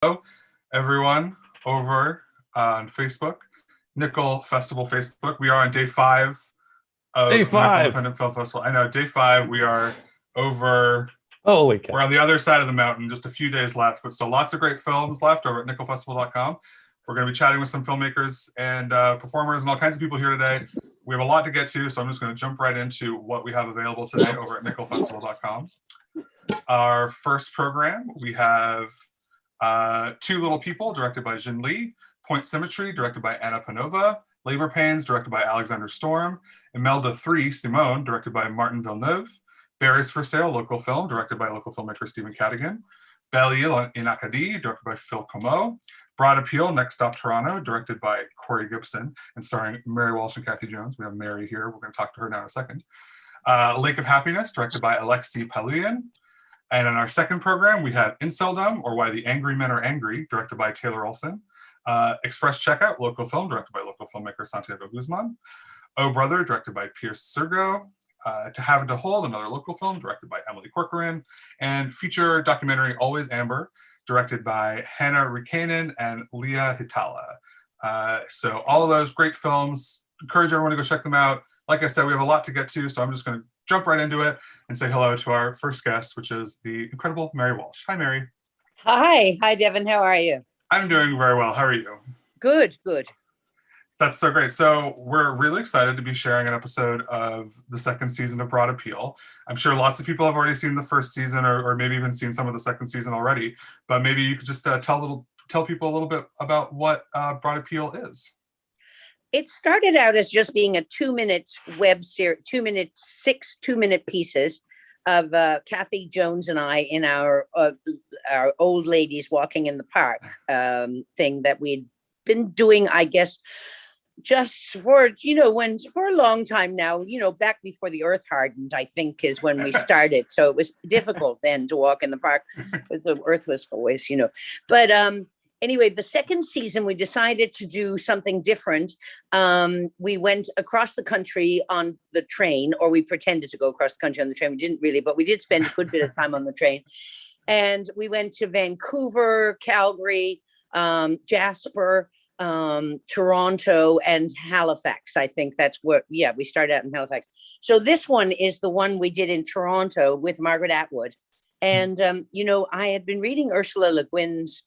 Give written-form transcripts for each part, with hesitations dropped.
Hello, everyone over on Facebook, Nickel Festival Facebook. We are on day 5 of Day the Nickel 5. Independent Film Festival. I know, day 5. We are over. Holy cow. We're on the other side of the mountain, just a few days left, but still lots of great films left over at nickelfestival.com. We're going to be chatting with some filmmakers and performers and all kinds of people here today. We have a lot to get to, so I'm just going to jump right into what we have available today over at nickelfestival.com. Our first program, we have Two Little People, directed by Jin Lee, Point Symmetry, directed by Anna Panova, Labor Pains, directed by Alexander Storm, Imelda 3, Simone, directed by Martin Villeneuve, Berries for Sale, local film, directed by local filmmaker Stephen Cadigan, Belle-Ile in Acadie, directed by Phil Comeau, Broad Appeal, Next Stop Toronto, directed by Corey Gibson, and starring Mary Walsh and Kathy Jones. We have Mary here. We're going to talk to her now in a second. Lake of Happiness, directed by Alexei Paluyan. And in our second program, we have Inceldom, or Why the Angry Men Are Angry, directed by Taylor Olson. Express Checkout, local film, directed by local filmmaker Santiago Guzman. Oh Brother, directed by Pierce Sergo. To Have and to Hold, another local film, directed by Emily Corcoran. And feature documentary Always Amber, directed by Hannah Rikanen and Leah Hitala. So all of those great films, encourage everyone to go check them out. Like I said, we have a lot to get to, so I'm just going to jump right into it and say hello to our first guest, which is the incredible Mary Walsh. Hi, Mary. Hi, Devin. How are you? I'm doing very well. How are you? Good. That's so great. So we're really excited to be sharing an episode of the second season of Broad Appeal. I'm sure lots of people have already seen the first season or maybe even seen some of the second season already, but maybe you could just tell people a little bit about what Broad Appeal is. It started out as just being a 2-minute web series, 6 2-minute pieces of Kathy Jones and I in our old ladies walking in the park thing that we'd been doing, I guess, just for a long time now, back before the earth hardened, I think is when we started. So it was difficult then to walk in the park because the earth was always, but anyway, the second season, we decided to do something different. We went across the country on the train, or we pretended to go across the country on the train. We didn't really, but we did spend a good bit of time on the train. And we went to Vancouver, Calgary, Jasper, Toronto, and Halifax. I think that's what, we started out in Halifax. So this one is the one we did in Toronto with Margaret Atwood. And, I had been reading Ursula Le Guin's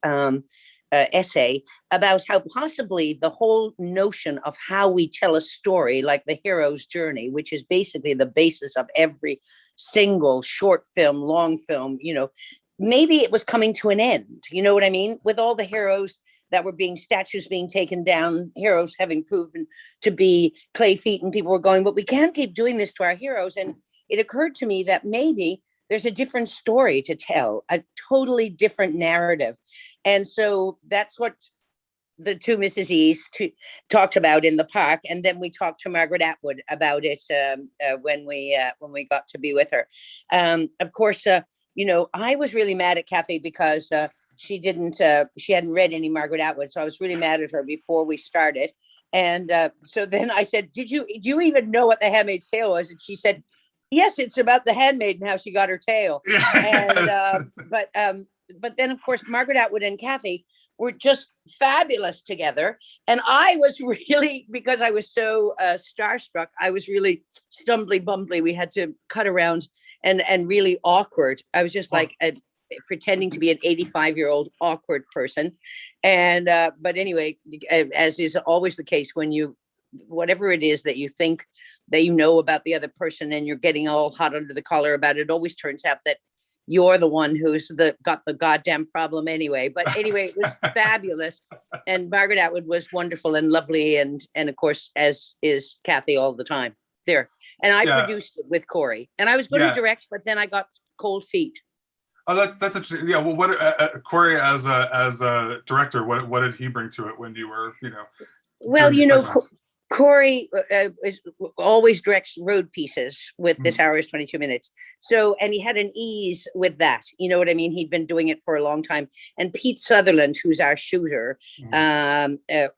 essay about how possibly the whole notion of how we tell a story, like the hero's journey, which is basically the basis of every single short film, long film, maybe it was coming to an end. You know what I mean? With all the heroes that were statues being taken down, heroes having proven to be clay feet, and people were going, but we can't keep doing this to our heroes. And it occurred to me that maybe there's a different story to tell, a totally different narrative. And so that's what the two Mrs. E's talked about in the park. And then we talked to Margaret Atwood about it when we got to be with her. Of course, I was really mad at Kathy because she hadn't read any Margaret Atwood. So I was really mad at her before we started. And so then I said, do you even know what The Handmaid's Tale was? And she said, yes, it's about the handmaid and how she got her tail. Yes. But then, of course, Margaret Atwood and Kathy were just fabulous together. And I was really, because I was so starstruck, I was really stumbly-bumbly. We had to cut around and really awkward. I was just like pretending to be an 85-year-old awkward person. And but anyway, as is always the case when whatever it is that you think that about the other person and you're getting all hot under the collar about it, always turns out that you're the one who's got the goddamn problem anyway. But anyway, it was fabulous. And Margaret Atwood was wonderful and lovely. And of course, as is Kathy all the time there. And I produced it with Corey, and I was going to direct, but then I got cold feet. Oh, that's interesting. Yeah. Well, what Corey as a director, what did he bring to it when you were, Well, Corey always directs road pieces with This Hour is 22 Minutes. So, and he had an ease with that. You know what I mean? He'd been doing it for a long time. And Pete Sutherland, who's our shooter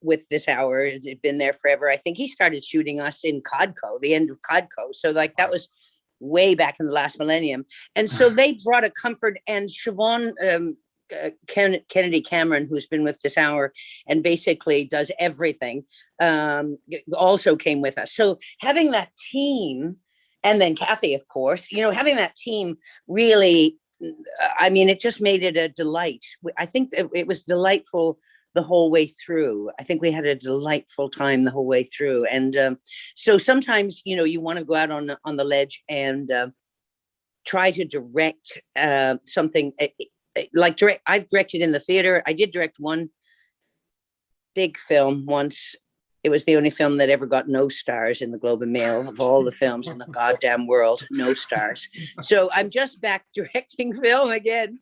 with This Hour, has been there forever. I think he started shooting us in Codco, the end of Codco. So like that was way back in the last millennium. And so they brought a comfort, and Siobhan Kennedy Cameron, who's been with this hour and basically does everything, also came with us. So having that team, and then Kathy, of course, having that team really, I mean, it just made it a delight. I think it was delightful the whole way through. I think we had a delightful time the whole way through. And so sometimes, you want to go out on the ledge and try to direct something. I've directed in the theater. I did direct one big film once. It was the only film that ever got no stars in the Globe and Mail of all the films in the goddamn world. No stars. So I'm just back directing film again.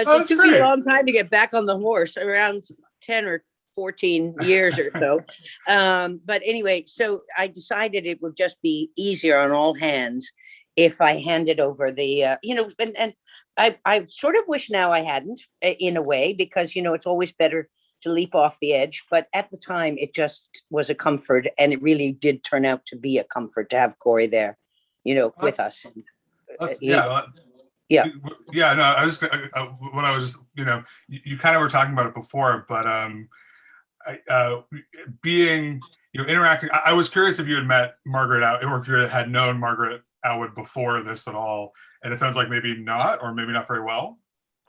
So it took me a long time to get back on the horse, around 10 or 14 years or so. But anyway, so I decided it would just be easier on all hands if I handed over the, and I sort of wish now I hadn't, in a way, because, it's always better to leap off the edge. But at the time, it just was a comfort. And it really did turn out to be a comfort to have Corey there, with us. Yeah. Yeah. Yeah. No, I was just, what I was just, you kind of were talking about it before, but being, interacting, I was curious if you had met Margaret Atwood, or if you had known Margaret Atwood before this at all. And it sounds like maybe not, or maybe not very well.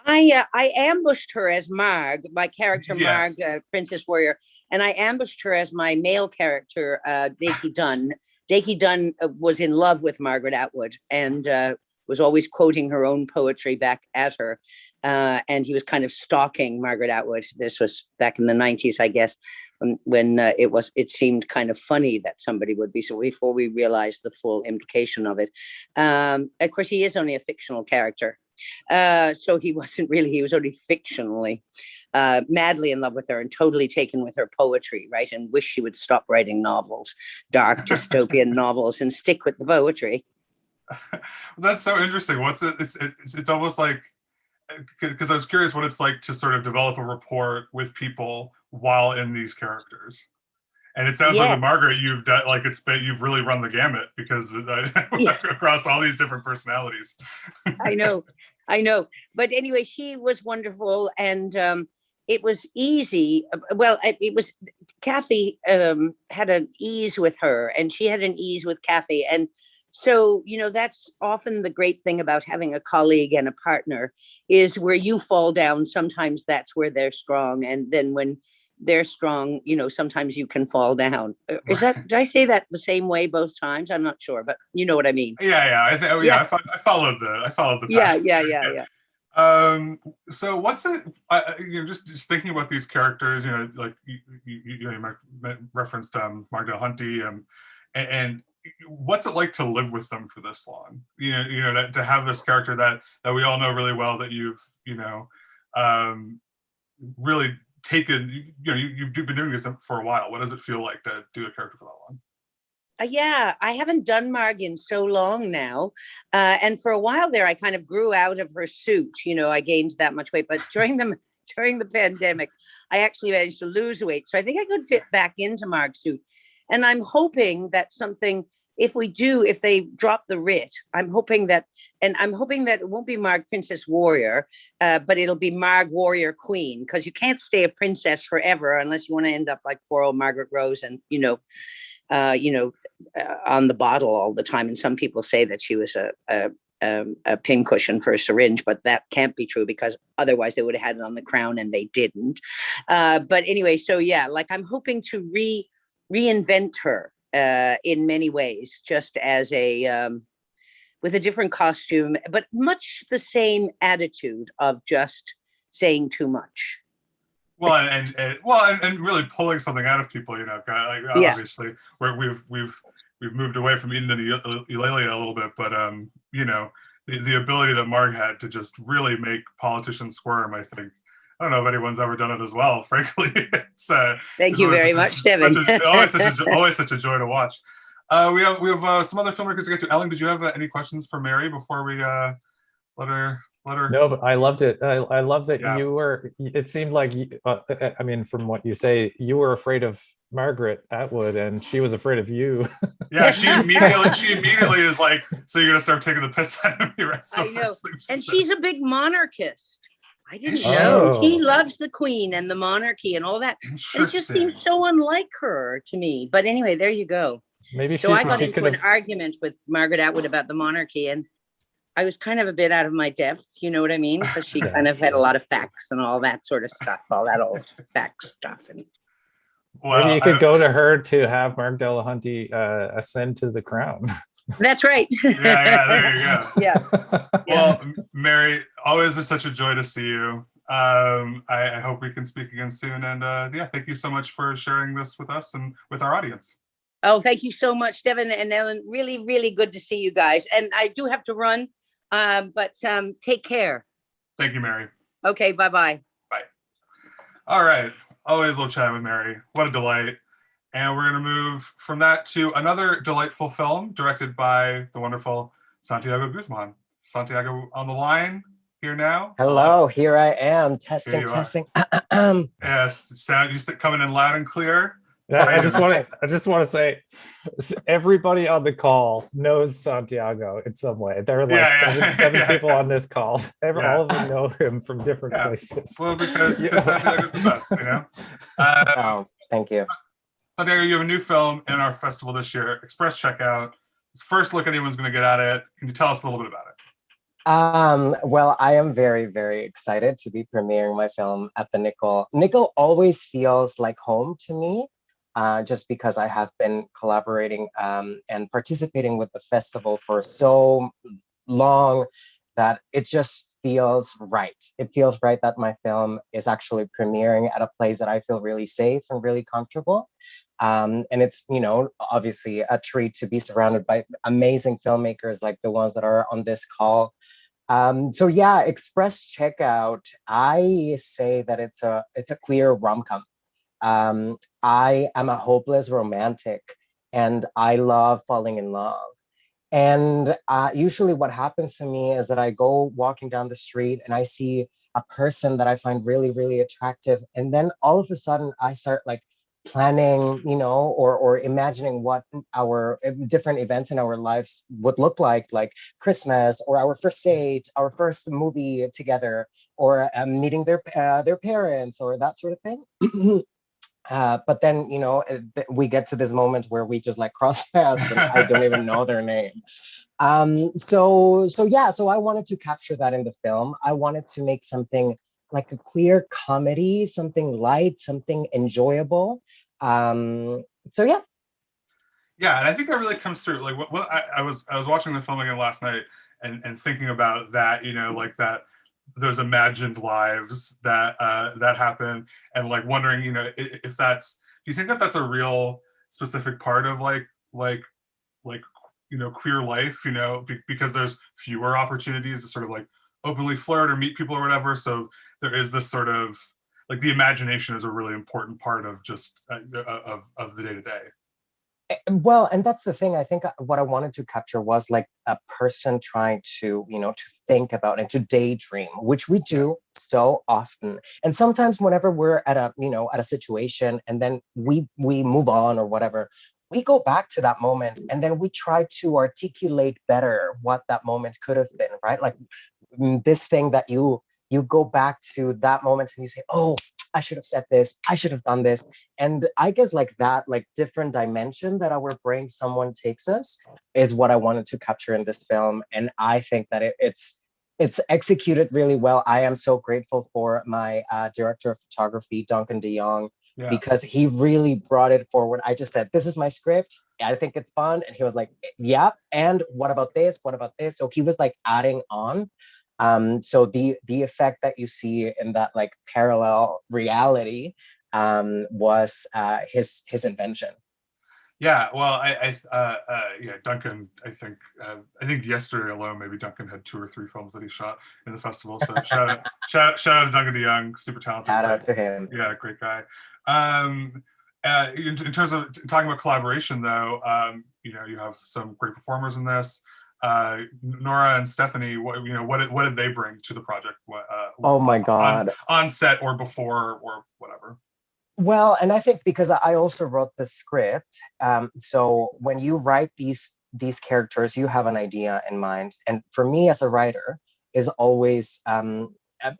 I ambushed her as Marg, my character, Yes. Marg, Princess Warrior, and I ambushed her as my male character, Dakey Dunn. Dakey Dunn was in love with Margaret Atwood and was always quoting her own poetry back at her. And he was kind of stalking Margaret Atwood. This was back in the 90s, I guess, when it seemed kind of funny that somebody would be. So before we realized the full implication of it. Of course, he is only a fictional character. So he wasn't really, he was only fictionally madly in love with her and totally taken with her poetry, right? And wish she would stop writing novels, dark dystopian novels, and stick with the poetry. That's so interesting. It's almost like, because I was curious what it's like to sort of develop a rapport with people while in these characters. And it sounds like with Margaret, you've done you've really run the gamut, because across all these different personalities. I know. But anyway, she was wonderful, and it was easy. Well, it was Kathy had an ease with her, and she had an ease with Kathy, and so that's often the great thing about having a colleague and a partner, is where you fall down. Sometimes that's where they're strong, and then when they're strong, sometimes you can fall down. Did I say that the same way both times? I'm not sure, but you know what I mean. Yeah. I followed the path. Yeah. So what's it? Just thinking about these characters, like you referenced Margot Hunty, and what's it like to live with them for this long? To have this character that we all know really well, that you've really taken, you've been doing this for a while. What does it feel like to do a character for that long? Yeah, I haven't done Marg in so long now. And for a while there, I kind of grew out of her suit. I gained that much weight. But during the pandemic, I actually managed to lose weight. So I think I could fit back into Marg's suit. And I'm hoping that if they drop the writ, I'm hoping that it won't be Marg Princess Warrior, but it'll be Marg Warrior Queen, because you can't stay a princess forever unless you want to end up like poor old Margaret Rose and, on the bottle all the time. And some people say that she was a pincushion for a syringe, but that can't be true, because otherwise they would have had it on the crown, and they didn't. But anyway, so yeah, I'm hoping to reinvent her in many ways, just as with a different costume, but much the same attitude of just saying too much. Well, and really pulling something out of people, obviously, where we've moved away from Eden and Eulalia a little bit, but the ability that Marg had to just really make politicians squirm, I think. I don't know if anyone's ever done it as well, frankly. Thank you very much, Devin. Always such a joy to watch. We have some other filmmakers to get to. Elling, did you have any questions for Mary before we let her? No, but I loved it. I love that you were. It seemed like, I mean, from what you say, you were afraid of Margaret Atwood, and she was afraid of you. Yeah, she immediately is like, so you're gonna start taking the piss out of me, right? I know, and she's a big monarchist. I didn't Is she? know. He Oh. loves the Queen and the monarchy and all that. And it just Interesting. seems so unlike her to me. But anyway, there you go. Maybe So I got she into could an have. argument with Margaret Atwood about the monarchy, and I was kind of a bit out of my depth, you know what I mean? Because she Yeah. kind of had a lot of facts and all that sort of stuff, all that old facts stuff. And Well, Maybe you could go to her to have Mark Delahunty ascend to the crown. that's right. yeah, there you go. Yeah. Well, Mary, always is such a joy to see you. I hope we can speak again soon. And yeah, thank you so much for sharing this with us and with our audience. Oh, thank you so much, Devin and Ellen. Really, really good to see you guys. And I do have to run, but take care. Thank you, Mary. Okay, bye-bye. Bye. All right. Always love chatting with Mary. What a delight. And we're going to move from that to another delightful film directed by the wonderful Santiago Guzman. Santiago on the line here now. Hello, here I am. Here Testing, you are. testing. Yes, sound you coming in loud and clear. Yeah, I just want to say, everybody on the call knows Santiago in some way. There are like seven people on this call. All of them know him from different places. Well, because Santiago's the best, you know. Oh, thank you. Santiago, you have a new film in our festival this year, Express Checkout. It's the first look anyone's going to get at it. Can you tell us a little bit about it? Well, I am very, very excited to be premiering my film at the Nickel. Nickel always feels like home to me. Just because I have been collaborating and participating with the festival for so long that it just feels right. It feels right that my film is actually premiering at a place that I feel really safe and really comfortable. And it's, you know, obviously a treat to be surrounded by amazing filmmakers like the ones that are on this call. So yeah, Express Checkout, I say that it's a queer rom-com. I am a hopeless romantic and I love falling in love. And usually what happens to me is that I go walking down the street and I see a person that I find really, really attractive. And then all of a sudden I start like planning, you know, or imagining what our different events in our lives would look like Christmas or our first date, our first movie together, or meeting their parents or that sort of thing. But then, you know, we get to this moment where we just like cross paths and I don't even know their name. So I wanted to capture that in the film. I wanted to make something like a queer comedy, something light, something enjoyable. So yeah. Yeah, and I think that really comes through. Like, what I was watching the film again last night and thinking about that, you know, like that. Those imagined lives that that happen, and like wondering, you know, if that's, do you think that that's a real specific part of like you know, queer life, you know, because there's fewer opportunities to sort of like openly flirt or meet people or whatever, so there is this sort of like the imagination is a really important part of just of the day-to-day. Well, and that's the thing. I think what I wanted to capture was like a person trying to, you know, to think about and to daydream, which we do so often. And sometimes whenever we're at a, you know, at a situation and then we move on or whatever, we go back to that moment and then we try to articulate better what that moment could have been, right? Like this thing that you go back to that moment and you say, oh, I should have said this, I should have done this. And I guess like that, like different dimension that our brain someone takes us is what I wanted to capture in this film. And I think that it's executed really well. I am so grateful for my director of photography, Duncan de Jong, because he really brought it forward. I just said, this is my script. I think it's fun. And he was like, yeah, and what about this? What about this? So he was like adding on. So the effect that you see in that like parallel reality was his invention. Yeah, well, yeah, Duncan. I think yesterday alone, maybe Duncan had 2 or 3 films that he shot in the festival. So shout out to Duncan de Jong, super talented. Shout out to him. Yeah, great guy. In terms of talking about collaboration, though, you know, you have some great performers in this. Nora and Stephanie, what did they bring to the project? Oh my God! On set or before or whatever. Well, and I think because I also wrote the script, so when you write these characters, you have an idea in mind. And for me as a writer, is always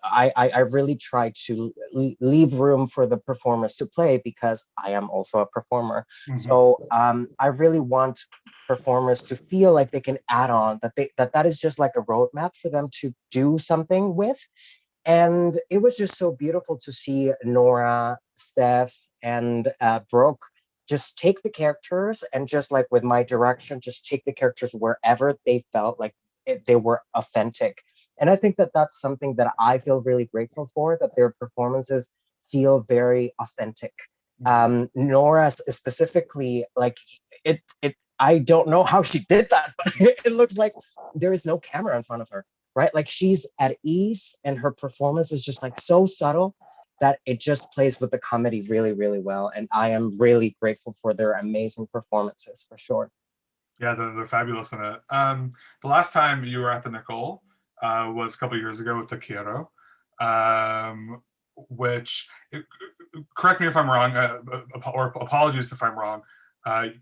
I really try to leave room for the performers to play because I am also a performer. So I really want performers to feel like they can add on, that is just like a roadmap for them to do something with. And it was just so beautiful to see Nora, Steph, and Brooke just take the characters and just like with my direction, just take the characters wherever they felt like they were authentic. And I think that that's something that I feel really grateful for, that their performances feel very authentic. Nora specifically, like it I don't know how she did that, but it looks like there is no camera in front of her, right? Like she's at ease and her performance is just like so subtle that it just plays with the comedy really, really well. And I am really grateful for their amazing performances for sure. Yeah, they're fabulous in it. The last time you were at the Nicole was a couple of years ago with Taquero, which, correct me if I'm wrong, or apologies if I'm wrong,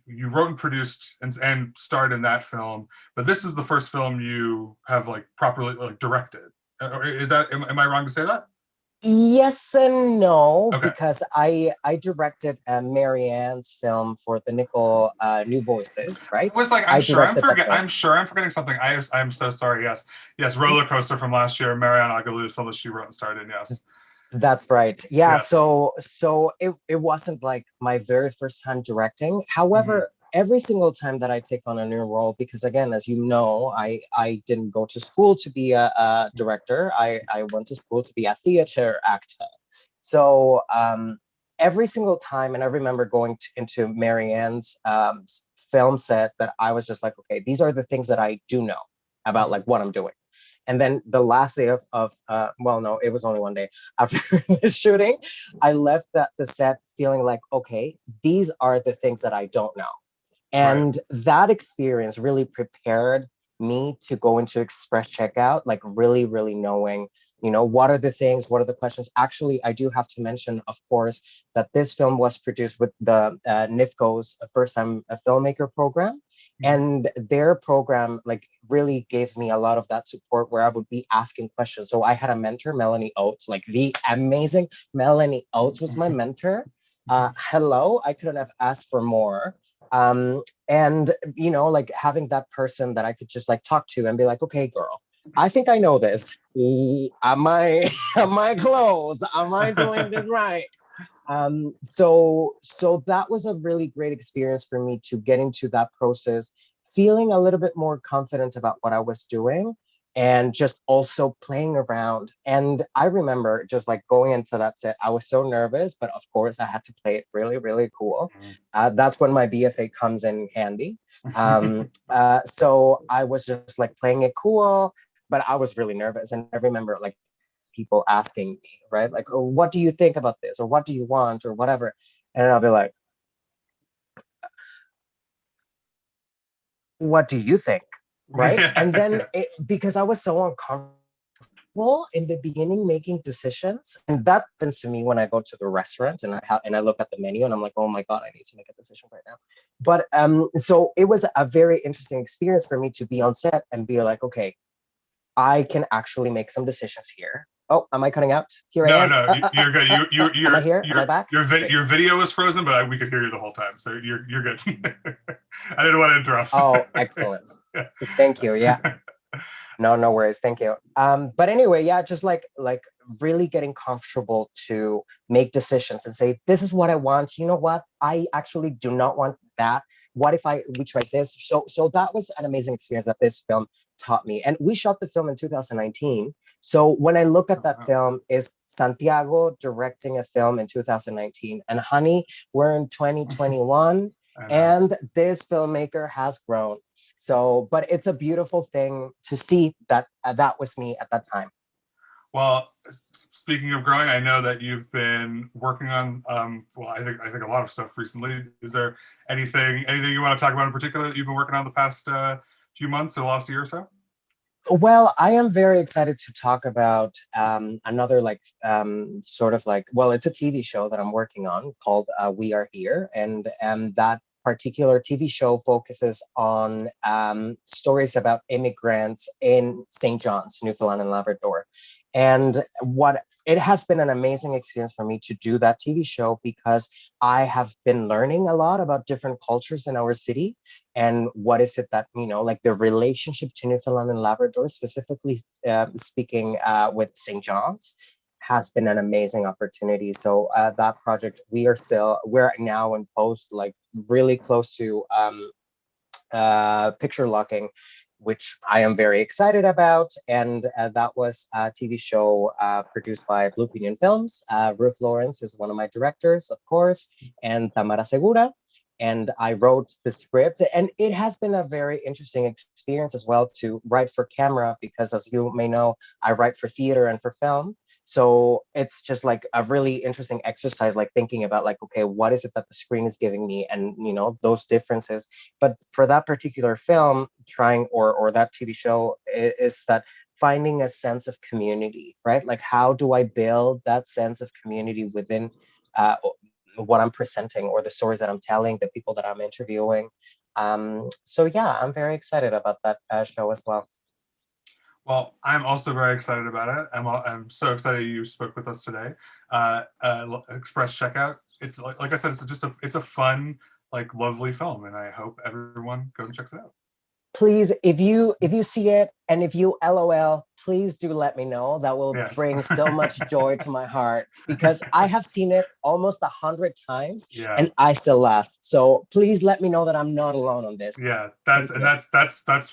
you wrote and produced and starred in that film, but this is the first film you have like properly like directed. Is that, am I wrong to say that? Yes and no, Okay. because I directed Marianne's film for the Nicole New Voices, right? I was like, I'm sure I'm forgetting something. I'm so sorry. Yes, Roller Coaster from last year, Marianne Agalu's film that she wrote and starred in. Yes. That's right. Yeah. Yes. So it wasn't like my very first time directing. However, every single time that I take on a new role, because again, as you know, I didn't go to school to be a director. I went to school to be a theater actor. So every single time, and I remember going into Marianne's film set, that I was just like, okay, these are the things that I do know about like what I'm doing. And then the last day of well, no, it was only one day after the shooting, I left the set feeling like, okay, these are the things that I don't know. And that experience really prepared me to go into Express Checkout, like really, really knowing, you know, what are the things, what are the questions. Actually, I do have to mention, of course, that this film was produced with the NIFCO's First Time Filmmaker program. And their program like really gave me a lot of that support where I would be asking questions. So I had a mentor, Melanie Oates, like the amazing Melanie Oates was my mentor. Hello, I couldn't have asked for more. And, you know, like having that person that I could just like talk to and be like, okay, girl, I think I know this. Am I close? Am I doing this right? So that was a really great experience for me to get into that process, feeling a little bit more confident about what I was doing and just also playing around. And I remember just like going into that set, I was so nervous, but of course I had to play it really, really cool. That's when my BFA comes in handy. So I was just like playing it cool, but I was really nervous. And I remember like people asking me, right? Like, oh, what do you think about this? Or what do you want? Or whatever. And I'll be like, what do you think? Right? And then because I was so uncomfortable in the beginning making decisions, and that happens to me when I go to the restaurant and I look at the menu and I'm like, oh my God, I need to make a decision right now. But so it was a very interesting experience for me to be on set and be like, okay, I can actually make some decisions here. Oh, am I cutting out? Here I am. No, you're good. You're am I here? Am I back? Your video was frozen, but we could hear you the whole time, so you're good. I didn't want to interrupt. Oh, excellent. Thank you. Yeah. No worries. Thank you. But anyway, yeah, just like really getting comfortable to make decisions and say, this is what I want. You know what? I actually do not want that. What if we try this? So that was an amazing experience that this film taught me. And we shot the film in 2019. So when I look at that film, is Santiago directing a film in 2019. And honey, we're in 2021 and this filmmaker has grown. So, but it's a beautiful thing to see that that was me at that time. Well, speaking of growing, I know that you've been working on, well, I think a lot of stuff recently. Is there anything you want to talk about in particular that you've been working on the past few months or the last year or so? Well, I am very excited to talk about another sort of like, well, it's a TV show that I'm working on called We Are Here. And that particular TV show focuses on stories about immigrants in St. John's, Newfoundland and Labrador. And what it has been an amazing experience for me to do that TV show, because I have been learning a lot about different cultures in our city, and what is it that, like the relationship to Newfoundland and Labrador, specifically speaking with St. John's, has been an amazing opportunity. So that project, we're now in post, like really close to picture locking, which I am very excited about. And that was a TV show produced by Blue Pinion Films. Ruth Lawrence is one of my directors, of course, and Tamara Segura. And I wrote the script, and it has been a very interesting experience as well to write for camera, because as you may know, I write for theater and for film. So it's just like a really interesting exercise, like thinking about like, okay, what is it that the screen is giving me, and those differences. But for that particular film, or that TV show, is that finding a sense of community, right? Like, how do I build that sense of community within what I'm presenting, or the stories that I'm telling, the people that I'm interviewing. So yeah, I'm very excited about that show as well. Well, I'm also very excited about it. I'm so excited you spoke with us today. Express Checkout. It's like I said, it's a fun, like lovely film, and I hope everyone goes and checks it out. Please, if you see it, and if you LOL, please do let me know. That will bring so much joy to my heart, because I have seen it almost 100 times, and I still laugh. So please let me know that I'm not alone on this. Yeah, that's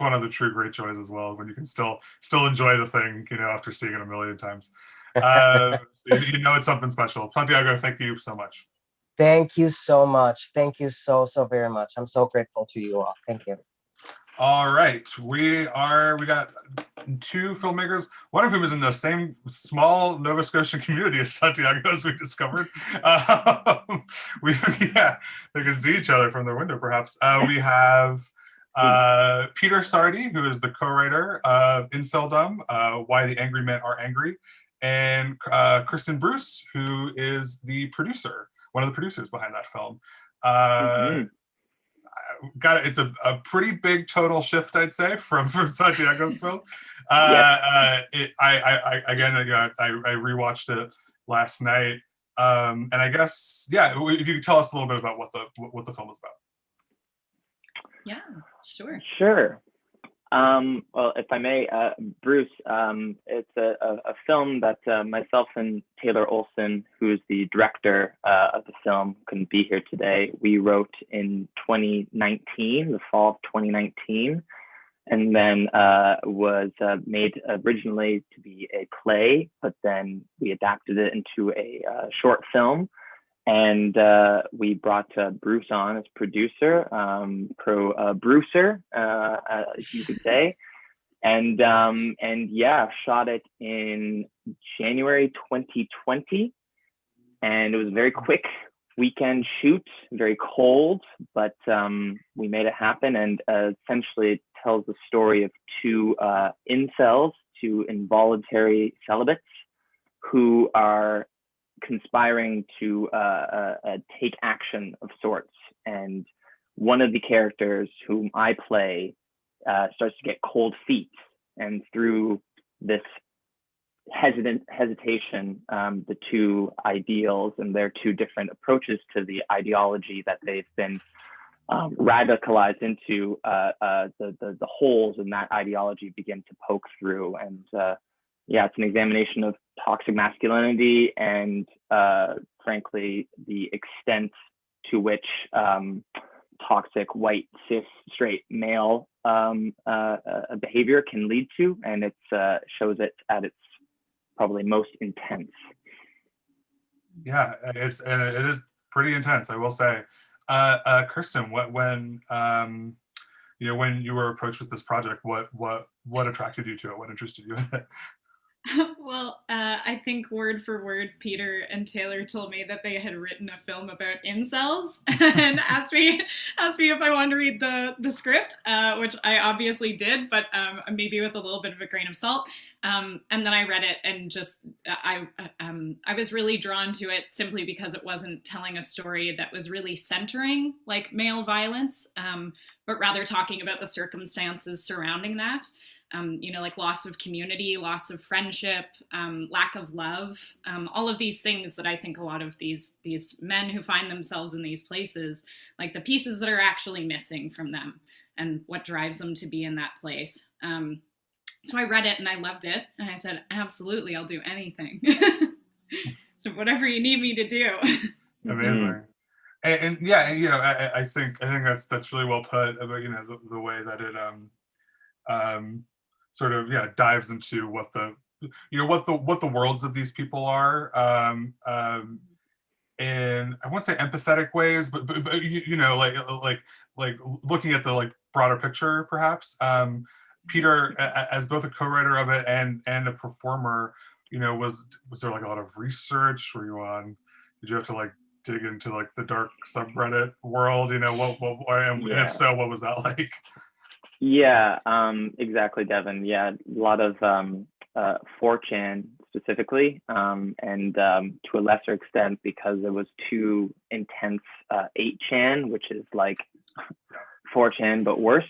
one of the true great joys as well, when you can still enjoy the thing, after seeing it a million times. So it's something special. Santiago, thank you so much. Thank you so much. Thank you so very much. I'm so grateful to you all. Thank you. All right, we got two filmmakers, one of whom is in the same small Nova Scotian community as Santiago, as we discovered. They can see each other from their window, perhaps. We have Peter Sardi, who is the co-writer of Inceldom, Why the Angry Men Are Angry, and Kristen Bruce, who is the producer, one of the producers behind that film. It's a pretty big total shift, I'd say, from Santiago's film. I rewatched it last night, and I guess if you could tell us a little bit about what the film is about. Yeah, sure. Sure. Well, if I may, Bruce, it's a film that myself and Taylor Olson, who's the director of the film, couldn't be here today. We wrote in 2019, the fall of 2019, and then was made originally to be a play, but then we adapted it into a short film. And we brought Bruce on as producer, Brucer, you could say, and shot it in January 2020, and it was a very quick weekend shoot, very cold, but we made it happen. And essentially, it tells the story of two incels, two involuntary celibates, who are conspiring to take action of sorts. And one of the characters, whom I play, starts to get cold feet, and through this hesitation, the two ideals and their two different approaches to the ideology that they've been radicalized into, the holes in that ideology begin to poke through. And it's an examination of toxic masculinity and, frankly, the extent to which toxic white cis straight male behavior can lead to, and it shows it at its probably most intense. Yeah, it is pretty intense, I will say. Kristen, when you were approached with this project, what attracted you to it? What interested you in it? Well, I think word for word, Peter and Taylor told me that they had written a film about incels and asked me if I wanted to read the script, which I obviously did, but maybe with a little bit of a grain of salt. And then I read it, and just I was really drawn to it simply because it wasn't telling a story that was really centering like male violence, but rather talking about the circumstances surrounding that. like loss of community, loss of friendship, lack of love, all of these things that I think a lot of these men who find themselves in these places, like the pieces that are actually missing from them and what drives them to be in that place. So I read it and I loved it. And I said, absolutely, I'll do anything. So whatever you need me to do. Amazing. And yeah, I think that's really well put about, the way that it sort of dives into what the what the worlds of these people are, in, I won't say empathetic ways, but like looking at the like broader picture, perhaps. Peter, as both a co-writer of it and a performer, was there like a lot of research? Did you have to like dig into like the dark subreddit world? And if so, what was that like? Yeah, exactly, Devin. Yeah, a lot of 4chan specifically, and to a lesser extent, because it was too intense, 8chan, which is like 4chan but worse.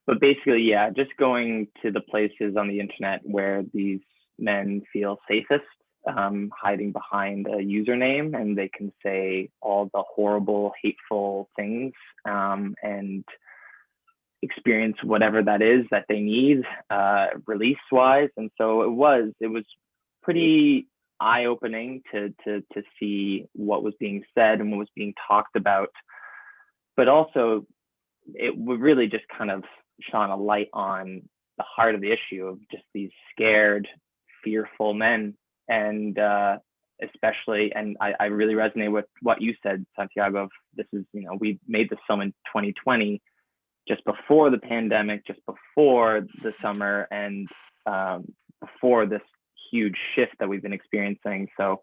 But basically, yeah, just going to the places on the internet where these men feel safest, hiding behind a username, and they can say all the horrible, hateful things, and experience whatever that is that they need, release-wise. And so it was pretty eye-opening to see what was being said and what was being talked about. But also, it would really just kind of shone a light on the heart of the issue of just these scared, fearful men. And especially, and I really resonate with what you said, Santiago, of this is, we made this film in 2020, just before the pandemic, just before the summer, and before this huge shift that we've been experiencing. So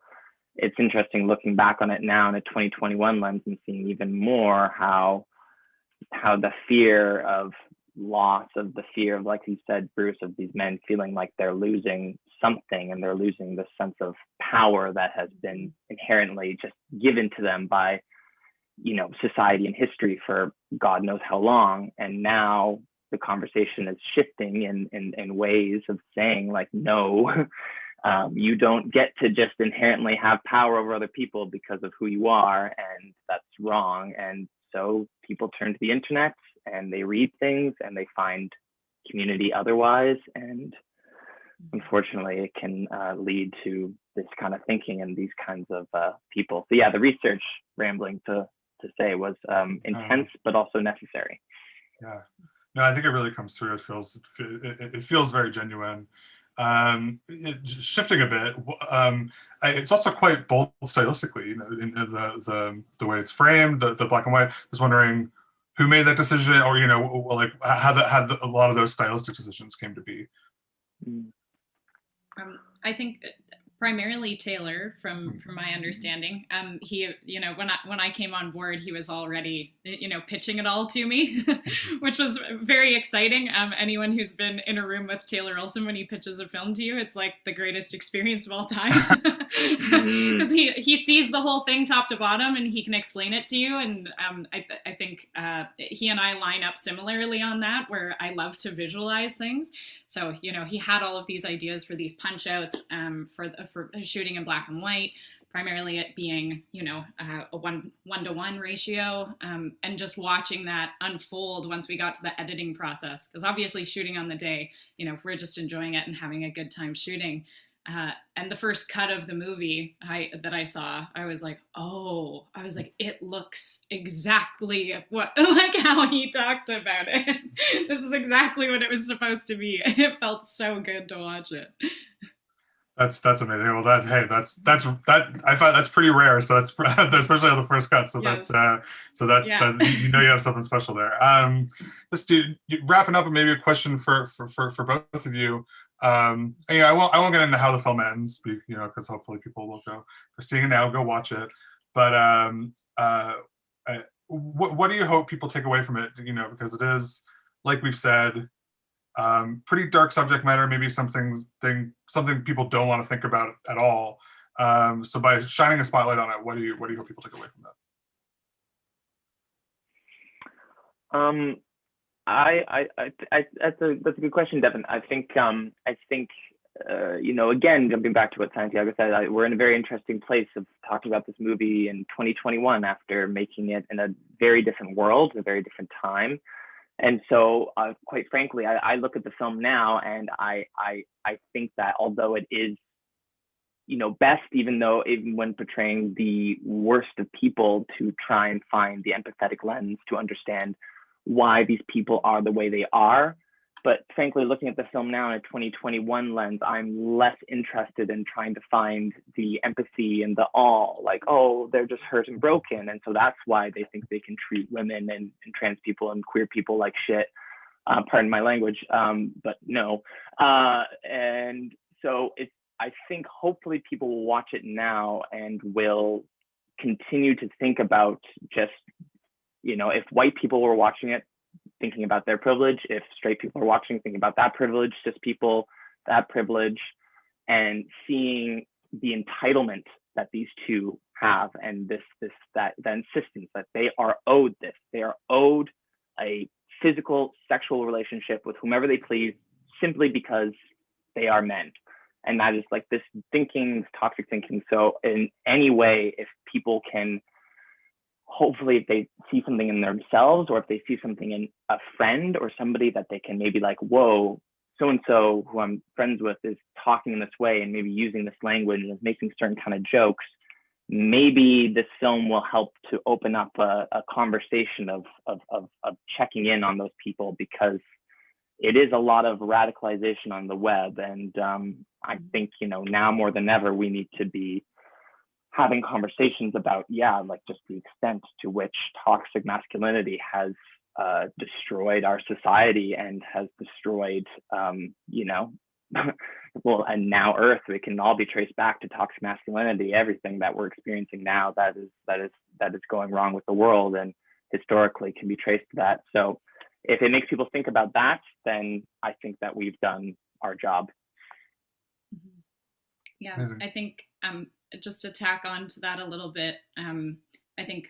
it's interesting looking back on it now in a 2021 lens and seeing even more how the fear of loss, of the fear of, like you said, Bruce, of these men feeling like they're losing something, and they're losing the sense of power that has been inherently just given to them by, society and history for God knows how long. And now the conversation is shifting in ways of saying like, no, you don't get to just inherently have power over other people because of who you are, and that's wrong. And so people turn to the internet and they read things and they find community otherwise. And unfortunately, it can lead to this kind of thinking and these kinds of people. So yeah, the research, rambling to say, was intense, but also necessary. Yeah, no, I think it really comes through. It feels very genuine. Shifting a bit, it's also quite bold stylistically, in the way it's framed, the black and white. I was wondering who made that decision, or like how a lot of those stylistic decisions came to be. I think primarily Taylor, from my understanding. He, when I came on board, he was already, pitching it all to me, which was very exciting. Anyone who's been in a room with Taylor Olson when he pitches a film to you, it's like the greatest experience of all time, because he sees the whole thing top to bottom and he can explain it to you. And I think he and I line up similarly on that, where I love to visualize things. So, he had all of these ideas for these punch outs, for shooting in black and white, primarily it being, a 1:1 ratio, and just watching that unfold once we got to the editing process. Because obviously shooting on the day, we're just enjoying it and having a good time shooting. And the first cut of the movie that I saw, I was like, it looks exactly like how he talked about it. This is exactly what it was supposed to be. It felt so good to watch it. That's amazing. Well, that I find that's pretty rare. So that's especially on the first cut. So yes. That's you have something special there. Let's wrapping up, and maybe a question for both of you. I won't get into how the film ends, because hopefully people will go. They're seeing it now, go watch it. But what do you hope people take away from it? Because it is, like we've said, pretty dark subject matter. Maybe something people don't want to think about at all. So by shining a spotlight on it, what do you hope people take away from that? That's a good question, Devin. I think again, jumping back to what Santiago said, we're in a very interesting place of talking about this movie in 2021 after making it in a very different world, a very different time. And so, quite frankly, I look at the film now, and I think that although it is, best, even when portraying the worst of people, to try and find the empathetic lens to understand why these people are the way they are. But frankly, looking at the film now in a 2021 lens, I'm less interested in trying to find the empathy and the all, like, oh, they're just hurt and broken, and so that's why they think they can treat women and trans people and queer people like shit. Pardon my language, but no. And so I think hopefully people will watch it now and will continue to think about just, if white people were watching it, thinking about their privilege, if straight people are watching, thinking about that privilege, cis people, that privilege, and seeing the entitlement that these two have, and the insistence that they are owed this. They are owed a physical, sexual relationship with whomever they please, simply because they are men. And that is like this thinking, this toxic thinking. So in any way, if people can, hopefully if they see something in themselves, or if they see something in a friend or somebody that they can maybe like, whoa, so-and-so who I'm friends with is talking in this way and maybe using this language and is making certain kind of jokes, maybe this film will help to open up a conversation of checking in on those people, because it is a lot of radicalization on the web. And I think, now more than ever, we need to be having conversations about, like just the extent to which toxic masculinity has destroyed our society and has destroyed, well, and now Earth, it can all be traced back to toxic masculinity. Everything that we're experiencing now that is going wrong with the world, and historically can be traced to that. So if it makes people think about that, then I think that we've done our job. Yeah, amazing. I think just to tack on to that a little bit, I think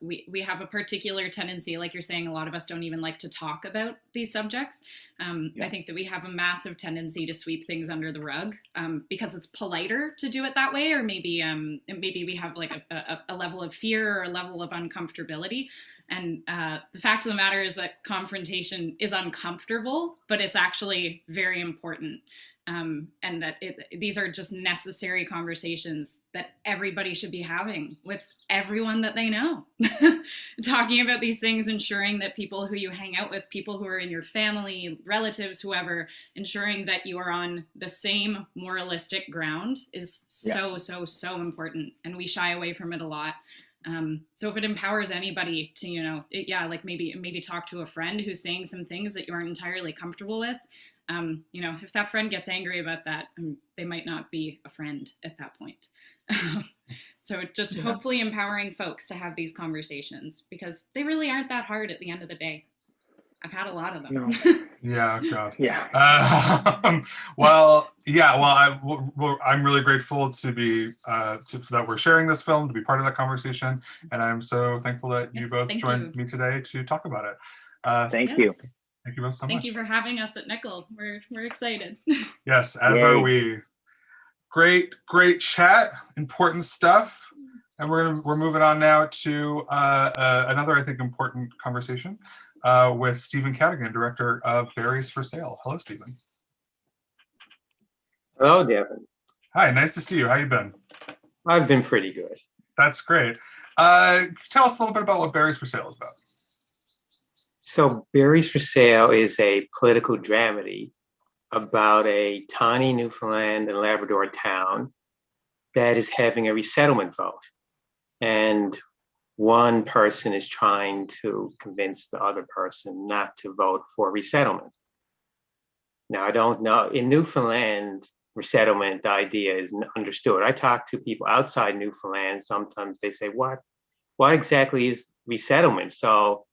we have a particular tendency, like you're saying, a lot of us don't even like to talk about these subjects. I think that we have a massive tendency to sweep things under the rug because it's politer to do it that way, or maybe we have like a level of fear or a level of uncomfortability. And the fact of the matter is that confrontation is uncomfortable, but it's actually very important. And that these are just necessary conversations that everybody should be having with everyone that they know. Talking about these things, ensuring that people who you hang out with, people who are in your family, relatives, whoever, ensuring that you are on the same moralistic ground is so important. And we shy away from it a lot. So if it empowers anybody to, like maybe talk to a friend who's saying some things that you aren't entirely comfortable with, if that friend gets angry about that, they might not be a friend at that point. So just hopefully empowering folks to have these conversations, because they really aren't that hard at the end of the day. I've had a lot of them. No. Yeah, God. Yeah. I'm really grateful to be that we're sharing this film, to be part of that conversation, and I'm so thankful that you both joined me today to talk about it. Thank you. Thank you both so much. Thank you for having us at Nickel. We're excited. Yes, as are we. Great chat, important stuff. And we're moving on now to another, I think, important conversation with Stephen Cadigan, director of Berries for Sale. Hello, Stephen. Hello, Devin. Hi, nice to see you. How you been? I've been pretty good. That's great. Tell us a little bit about what Berries for Sale is about. So Berries for Sale is a political dramedy about a tiny Newfoundland and Labrador town that is having a resettlement vote. And one person is trying to convince the other person not to vote for resettlement. Now, I don't know, in Newfoundland, resettlement, the idea is understood. I talk to people outside Newfoundland, sometimes they say, what exactly is resettlement? So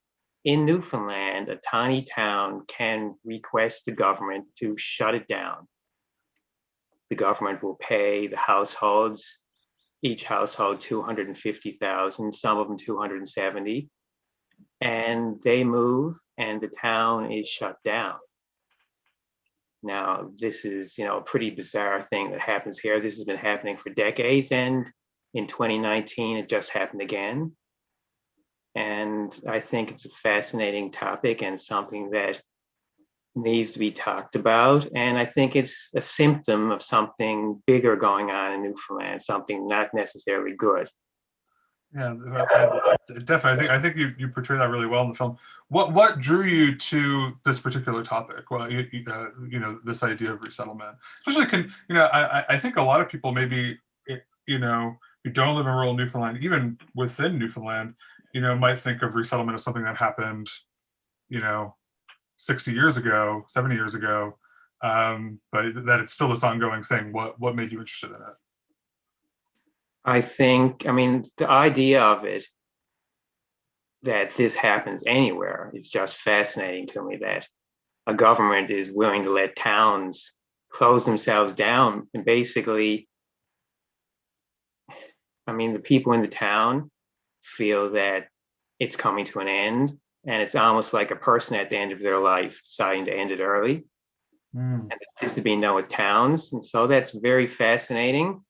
in Newfoundland, a tiny town can request the government to shut it down. The government will pay the households, each household $250,000, some of them $270,000, and they move and the town is shut down. Now, this is, a pretty bizarre thing that happens here. This has been happening for decades, and in 2019, it just happened again. And I think it's a fascinating topic and something that needs to be talked about. And I think it's a symptom of something bigger going on in Newfoundland, something not necessarily good. Yeah, definitely. I think you portray that really well in the film. What drew you to this particular topic? Well, this idea of resettlement, especially I think a lot of people maybe who don't live in rural Newfoundland, even within Newfoundland, might think of resettlement as something that happened, 60 years ago, 70 years ago, but that it's still this ongoing thing. What made you interested in it? I think, the idea of it, that this happens anywhere, is just fascinating to me, that a government is willing to let towns close themselves down. And basically, the people in the town feel that it's coming to an end, and it's almost like a person at the end of their life deciding to end it early. And this is being done with towns. And so that's very fascinating.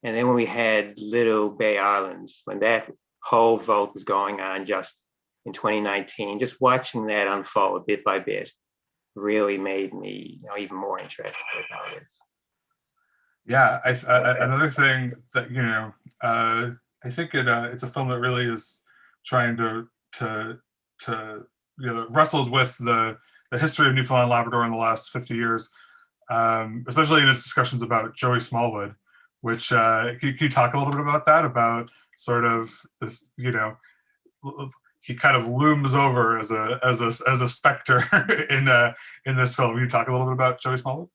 And then when we had Little Bay Islands, when that whole vote was going on just in 2019, just watching that unfold bit by bit really made me even more interested in how it is. Yeah, another thing that I think it's a film that really is trying to wrestles with the history of Newfoundland and Labrador in the last 50 years, especially in its discussions about Joey Smallwood. Which can you talk a little bit about that? About sort of this, he kind of looms over as a specter in this film. Can you talk a little bit about Joey Smallwood?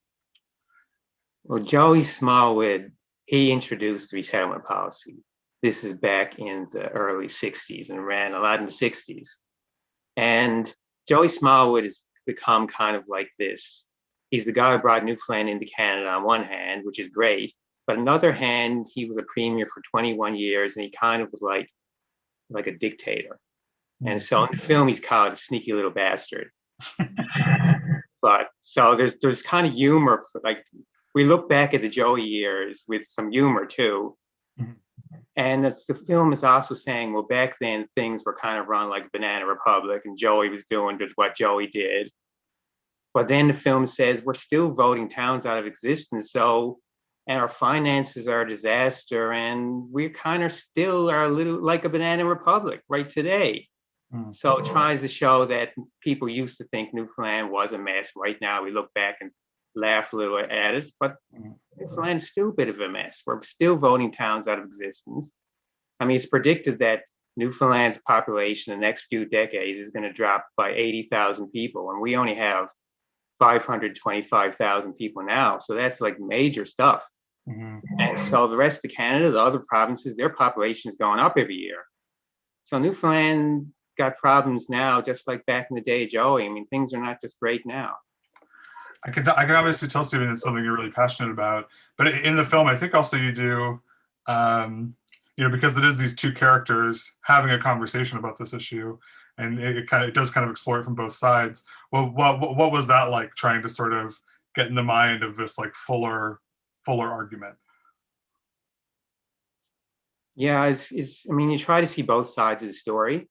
Well, Joey Smallwood, he introduced the resettlement policy. This is back in the early 60s and ran a lot in the 60s. And Joey Smallwood has become kind of like this. He's the guy who brought Newfoundland into Canada on one hand, which is great. But on the other hand, he was a premier for 21 years, and he kind of was like a dictator. And so in the film, he's called a sneaky little bastard. But so there's kind of humor. Like, we look back at the Joey years with some humor too. And the film is also saying, well, back then things were kind of run like Banana Republic, and Joey was doing just what Joey did. But then the film says we're still voting towns out of existence, and our finances are a disaster, and we kind of still are a little like a Banana Republic right today. So it tries to show that people used to think Newfoundland was a mess. Right now, we look back and laugh a little at it, but Newfoundland's still a bit of a mess. We're still voting towns out of existence. It's predicted that Newfoundland's population in the next few decades is going to drop by 80,000 people, and we only have 525,000 people now. So that's like major stuff. And so the rest of Canada, the other provinces, their population is going up every year. So Newfoundland got problems now, just like back in the day, Joey. Things are not just great now. I can obviously tell, Stephen, it's something you're really passionate about. But in the film, I think also you do, because it is these two characters having a conversation about this issue, and it does kind of explore it from both sides. Well, what was that like, trying to sort of get in the mind of this like fuller argument? Yeah, you try to see both sides of the story,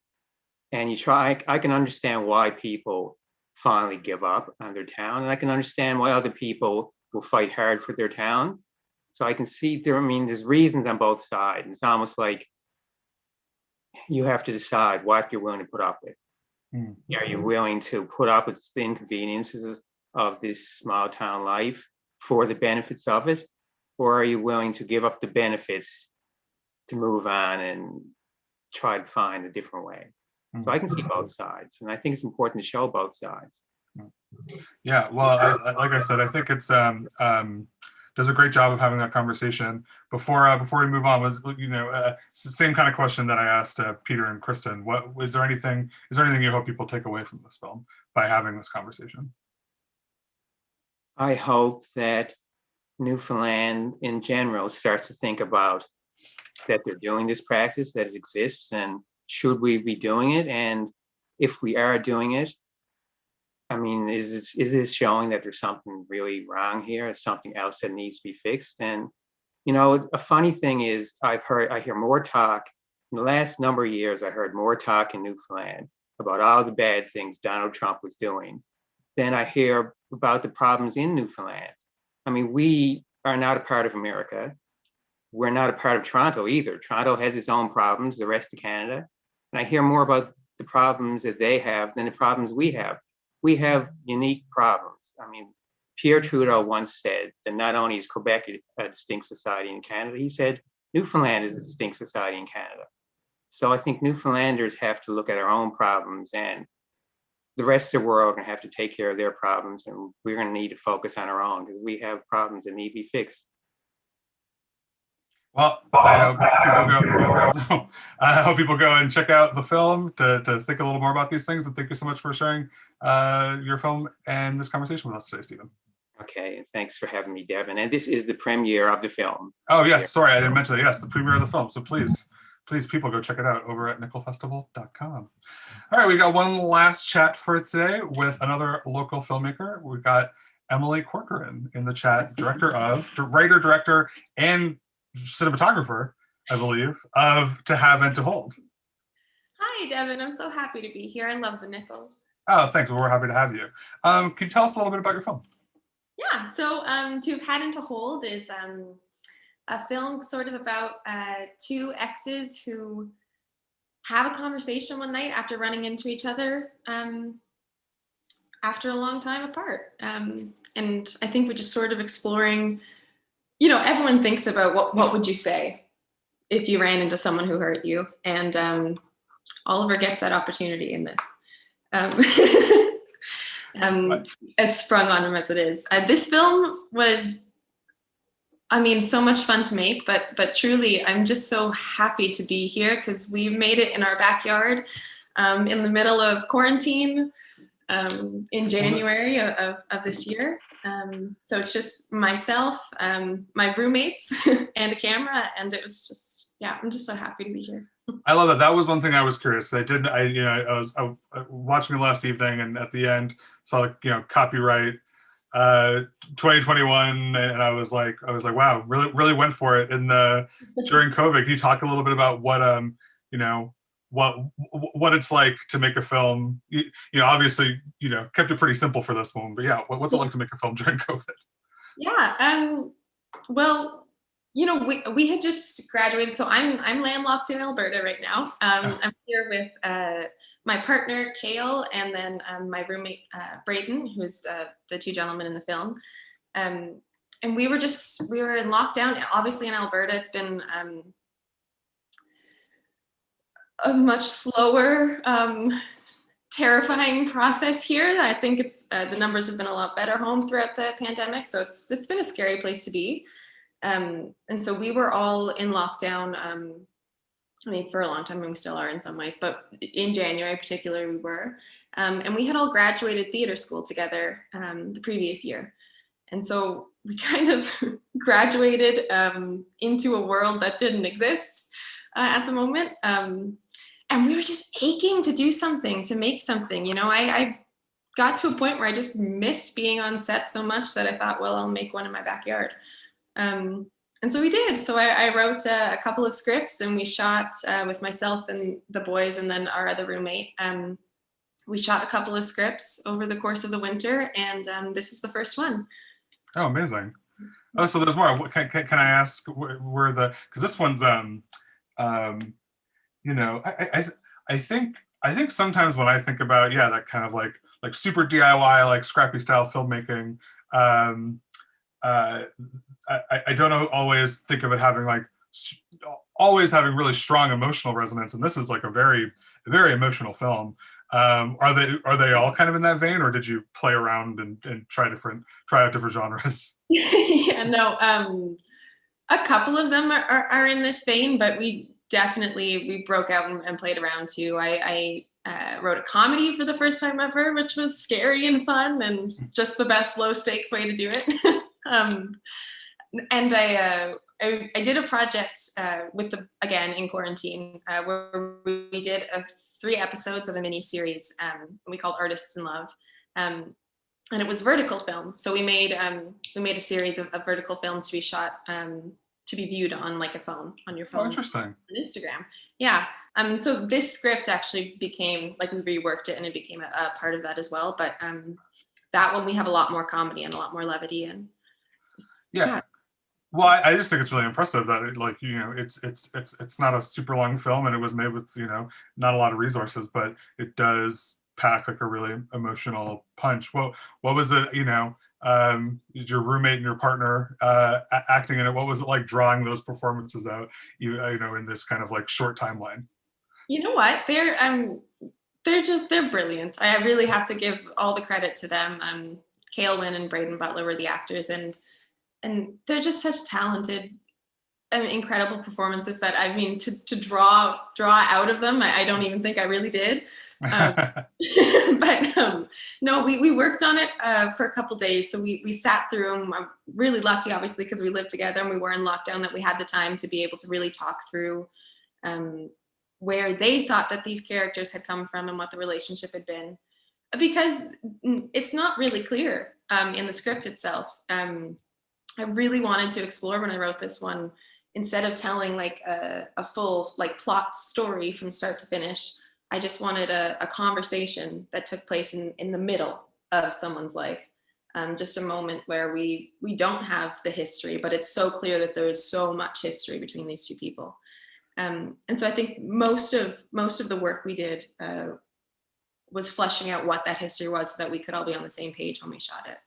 and I can understand why people finally give up on their town, and I can understand why other people will fight hard for their town. So I can see there's reasons on both sides. It's almost like you have to decide what you're willing to put up with. Are you willing to put up with the inconveniences of this small town life for the benefits of it? Or are you willing to give up the benefits to move on and try to find a different way? So I can see both sides, and I think it's important to show both sides. Yeah, well, like I said, I think it's does a great job of having that conversation. Before we move on, it's the same kind of question that I asked Peter and Kristen. Is there anything you hope people take away from this film by having this conversation? I hope that Newfoundland in general starts to think about that they're doing this practice, that it exists, and should we be doing it? And if we are doing it, I mean, is this showing that there's something really wrong here? Is something else that needs to be fixed? And, you know, a funny thing is I hear more talk in the last number of years. I heard more talk in Newfoundland about all the bad things Donald Trump was doing than I hear about the problems in Newfoundland. I mean, we are not a part of America. We're not a part of Toronto either. Toronto has its own problems, the rest of Canada. And I hear more about the problems that they have than the problems we have. We have unique problems. I mean, Pierre Trudeau once said that not only is Quebec a distinct society in Canada, he said Newfoundland is a distinct society in Canada. So I think Newfoundlanders have to look at our own problems, and the rest of the world are going to have to take care of their problems, and we're going to need to focus on our own because we have problems that need to be fixed. Well, I hope people go and check out the film to think a little more about these things. And thank you so much for sharing your film and this conversation with us today, Stephen. Okay, and thanks for having me, Devin. And this is the premiere of the film. Oh, yes. Sorry, I didn't mention that. Yes, the premiere of the film. So please, people go check it out over at nickelfestival.com. All right, we got one last chat for today with another local filmmaker. We've got Emily Corcoran in the chat, writer, director, and cinematographer, I believe, of To Have and To Hold. Hi, Devin. I'm so happy to be here. I love the Nichols. Oh, thanks. Well, we're happy to have you. Can you tell us a little bit about your film? Yeah, so To Have Had and To Hold is a film sort of about two exes who have a conversation one night after running into each other after a long time apart. And I think we're just sort of exploring, you know, everyone thinks about what would you say if you ran into someone who hurt you, and Oliver gets that opportunity in this. As sprung on him as it is. This film was, I mean, so much fun to make, but truly, I'm just so happy to be here because we made it in our backyard in the middle of quarantine in January of this year. So it's just myself, my roommates, and a camera, and it was just, yeah, I'm just so happy to be here. I love that. That was one thing I was curious. I was watching it last evening, and at the end saw, copyright 2021, and I was like, wow, really went for it. And during COVID, can you talk a little bit about what what it's like to make a film? Obviously, kept it pretty simple for this one, but yeah, what's it like to make a film during COVID? Yeah. Well, we had just graduated, so I'm landlocked in Alberta right now. I'm here with my partner Kale, and then my roommate Braden, who's the two gentlemen in the film. And we were in lockdown. Obviously, in Alberta, it's been a much slower, terrifying process here. I think it's the numbers have been a lot better home throughout the pandemic, so it's been a scary place to be. And so we were all in lockdown. I mean, for a long time, and we still are in some ways, but in January particularly, we were. And we had all graduated theater school together the previous year. And so we kind of graduated into a world that didn't exist at the moment. And we were just aching to do something, to make something. I got to a point where I just missed being on set so much that I thought, well, I'll make one in my backyard. And so we did. So I wrote a couple of scripts, and we shot with myself and the boys, and then our other roommate. We shot a couple of scripts over the course of the winter, and this is the first one. Oh, amazing. Oh, so there's more. Can I ask where because this one's I think sometimes when I think about that kind of like super DIY, like scrappy style filmmaking, I don't always think of it having always having really strong emotional resonance, and this is like a very, very emotional film. Are they all kind of in that vein, or did you play around and try out different genres? Yeah, no, a couple of them are in this vein, but we broke out and played around too. I wrote a comedy for the first time ever, which was scary and fun, and just the best low stakes way to do it. And I I did a project with again in quarantine where we did 3 episodes of a mini series we called Artists in Love, and it was vertical film. So we made a series of vertical films to be shot to be viewed on like a phone, on your phone. Oh, interesting. On Instagram. Yeah. So this script actually became, like, we reworked it and it became a part of that as well. But that one we have a lot more comedy and a lot more levity and yeah. Well, I just think it's really impressive that it's not a super long film, and it was made with not a lot of resources, but it does pack like a really emotional punch. What was it? Your roommate and your partner acting in it. What was it like drawing those performances out? In this kind of like short timeline. You know what? They're brilliant. I really have to give all the credit to them. Kaelwyn and Braden Butler were the actors, and they're just such talented and incredible performances that, I mean, to draw out of them, I don't even think I really did. No, we worked on it for a couple days. So we sat through them. I'm really lucky, obviously, because we lived together and we were in lockdown, that we had the time to be able to really talk through where they thought that these characters had come from and what the relationship had been. Because it's not really clear in the script itself. I really wanted to explore, when I wrote this one, instead of telling like a full like plot story from start to finish, I just wanted a conversation that took place in the middle of someone's life. Just a moment where we don't have the history, but it's so clear that there is so much history between these two people. And so I think most of the work we did was fleshing out what that history was, so that we could all be on the same page when we shot it.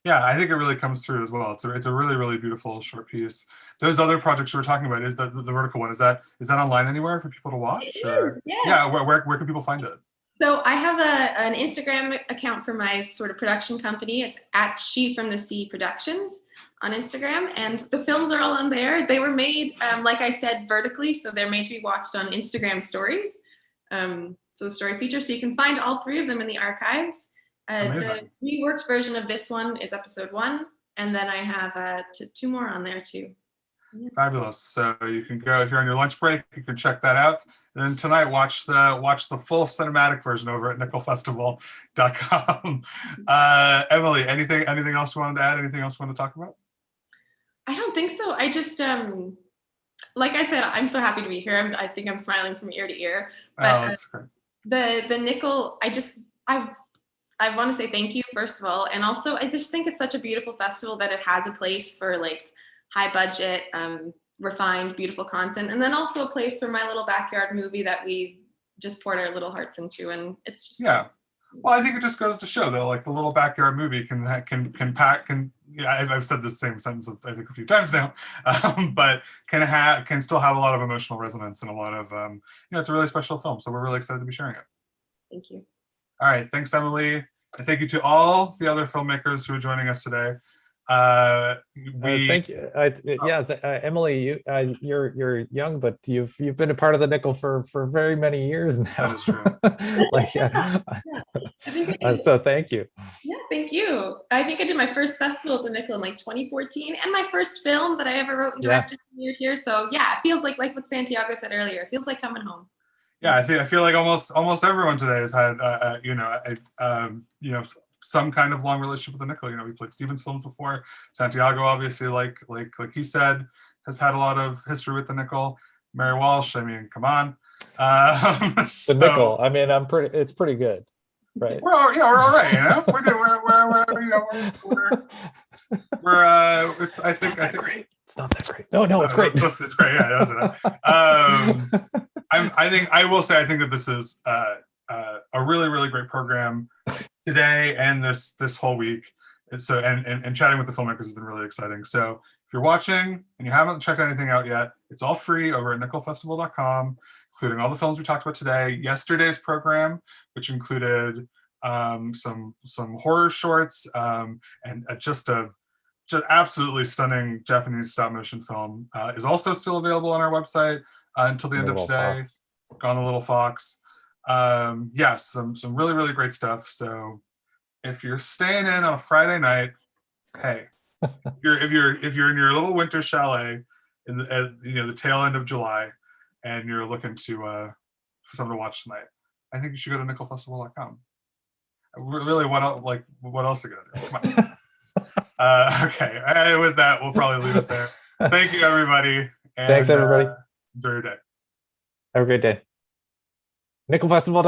Yeah, I think it really comes through as well. It's a really, really beautiful short piece. Those other projects you were talking about, is the vertical one, is that online anywhere for people to watch? Or? Yes. Yeah, where can people find it? So I have an Instagram account for my sort of production company. It's at She From The Sea Productions on Instagram, and the films are all on there. They were made, like I said, vertically, so they're made to be watched on Instagram stories. So the story feature, so you can find all 3 of them in the archives. The reworked version of this one is episode 1, and then I have 2 more on there too. Yeah. Fabulous. So you can go, if you're on your lunch break, you can check that out. And then tonight, watch the full cinematic version over at nickelfestival.com. Emily, anything else you wanted to add? Anything else you want to talk about? I don't think so. I just like I said, I'm so happy to be here. I think I'm smiling from ear to ear. But that's great. The Nickel, I want to say thank you, first of all. And also, I just think it's such a beautiful festival that it has a place for like high budget, refined, beautiful content. And then also a place for my little backyard movie that we just poured our little hearts into. And it's just... Yeah. Well, I think it just goes to show that like the little backyard movie can pack. Yeah, I've said the same sentence I think a few times now, but can still have a lot of emotional resonance and a lot of it's a really special film. So we're really excited to be sharing it. Thank you. All right, thanks, Emily, and thank you to all the other filmmakers who are joining us today. Thank you. Emily, you're young, but you've been a part of the Nickel for very many years now. That is true. So thank you. Yeah, thank you. I think I did my first festival at the Nickel in like 2014, and my first film that I ever wrote and directed here. So yeah, it feels like what Santiago said earlier. It feels like coming home. Yeah, I feel like almost everyone today has had some kind of long relationship with the Nickel. We played Steven's films before. Santiago, obviously, like he said, has had a lot of history with the Nickel. Mary Walsh, I mean, come on. The Nickel, I mean, it's pretty good, right? We're all right, I think great. It's not that great. No, it's great. It's great. Yeah, it isn't. I will say, I think that this is a really, really great program today and this whole week. So and chatting with the filmmakers has been really exciting. So if you're watching and you haven't checked anything out yet, it's all free over at nickelfestival.com, including all the films we talked about today. Yesterday's program, which included some horror shorts and just absolutely stunning Japanese stop motion film is also still available on our website until the end of today. Gone the Little Fox. Some really, really great stuff. So if you're staying in on a Friday night, hey, if you're in your little winter chalet in the the tail end of July, and you're looking to for something to watch tonight, I think you should go to nickelfestival.com. Really, what else are you gonna do? Come on. Okay, and with that, we'll probably leave it there. Thank you, everybody. And, Thanks, everybody. enjoy your day. Have a great day. Nickelfestival.com.